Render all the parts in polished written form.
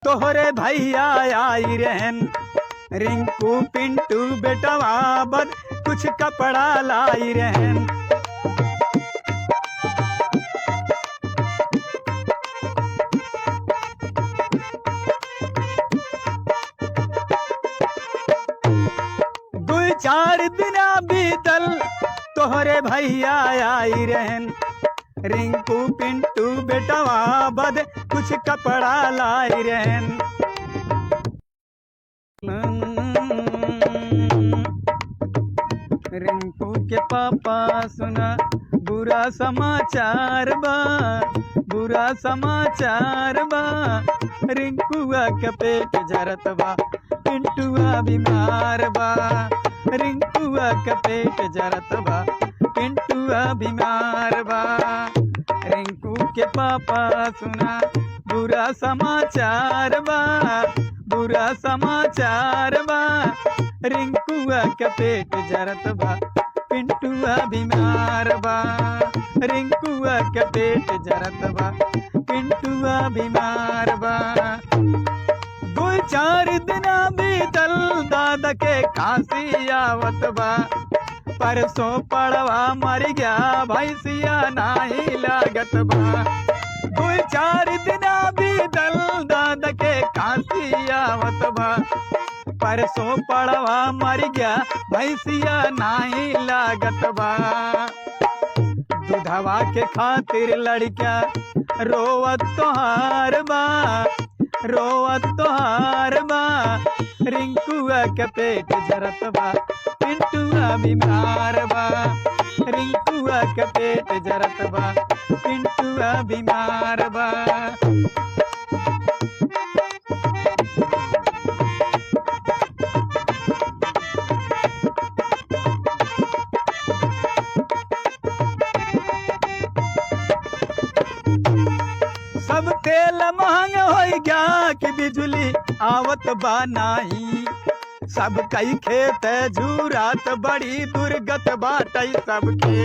तोहरे भैया आई रहन। रिंकू पिंटू बेटवा बद कुछ कपड़ा लाई रहन। दो चार दिना बीतल तोहरे भैया आई रहन। रिंकू पिंटू बेटवा बद कुछ कपड़ा लाई रहन। रिंकू के पापा सुना बुरा समाचार बा, बुरा समाचार बा। रिंकुआ के पेट झरत बा, पिंटुआ बीमार बा। रिंकुआ के पेट झरत बा, पिंटुआ बीमार बा। रिंकू के पापा सुना बुरा समाचार बा, बुरा समाचार बा। रिंकुआ के पेट झरत बा, पिंटुआ बीमार बा। रिंकुआ के पेट झरत बा, पिंटुआ बीमार बा। दो चार दिना बीतल दादा के खांसी आवत बा। परसों पड़वा मर गया भैंसिया नाही लागत बा। दो चार दिना बीतल दादा के खांसी आवत बा। परसों पड़वा मर गया भैंसिया नाही लागत बा। दूधवा के खातिर लड़का रोवत तोहार बा, रोवत तोहार बा। रिंकुआ के पेट झरत बा, पिंटुआ बीमार बा। रिंकुआ के पेट झरत बा, पिंटुआ बीमार बा। सब तेल महंग हो गया कि बिजली आवत बा नाही। सब कई खेत झूरात बड़ी दुर्गत बाटई सबके।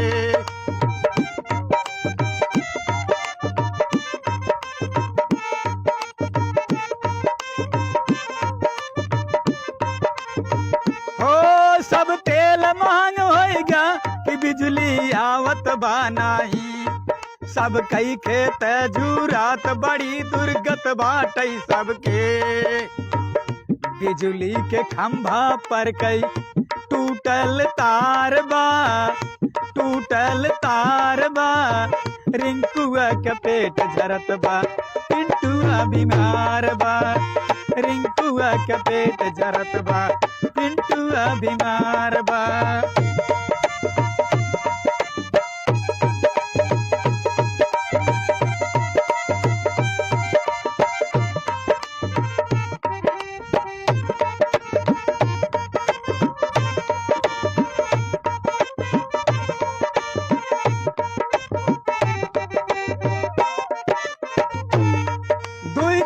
हो सब तेल महंग हो गया कि बिजली आवत बा नाही। सब कई खेत झूरात बड़ी दुर्गत बाटई सबके। बिजली के खंभा पर कई टूटल तार बा, टूटल तार बा। रिंकुआ के पेट झरत बा, पिंटुआ बीमार बा। रिंकुआ के पेट झरत बा, पिंटुआ बीमार बा।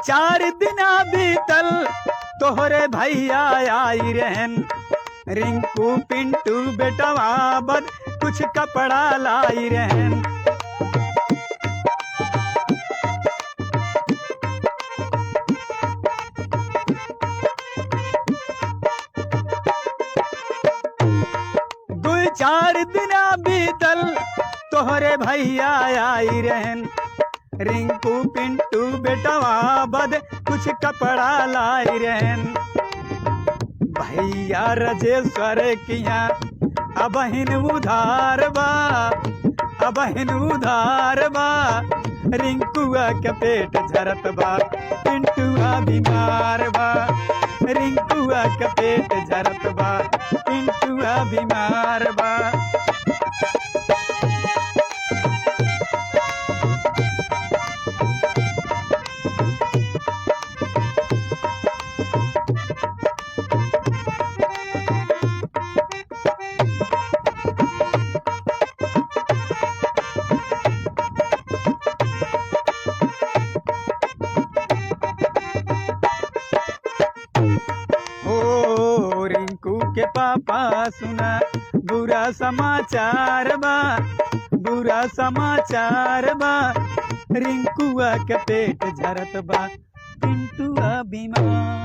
चार दिना बीतल तोहरे भैया आई रहन। रिंकू पिंटू बेटवा बद कुछ कपड़ा लाई रहन। दो चार दिना बीतल तोहरे भैया आई रहन। रिंकू पिंटू बेटवा बद कुछ कपड़ा लाई रहन। भैया रजेश्वर किया अबहिन उधार बा, अबहिन उधार बा। रिंकुआ के पेट झरत बा, पिंटुआ बीमार बा। रिंकुआ के पेट झरत बा, पिंटुआ बीमार बा। के पापा सुना बुरा समाचार बा, बुरा समाचार बा। रिंकुआ के पेट झरत बा, पिंटुआ स्वाभिमान।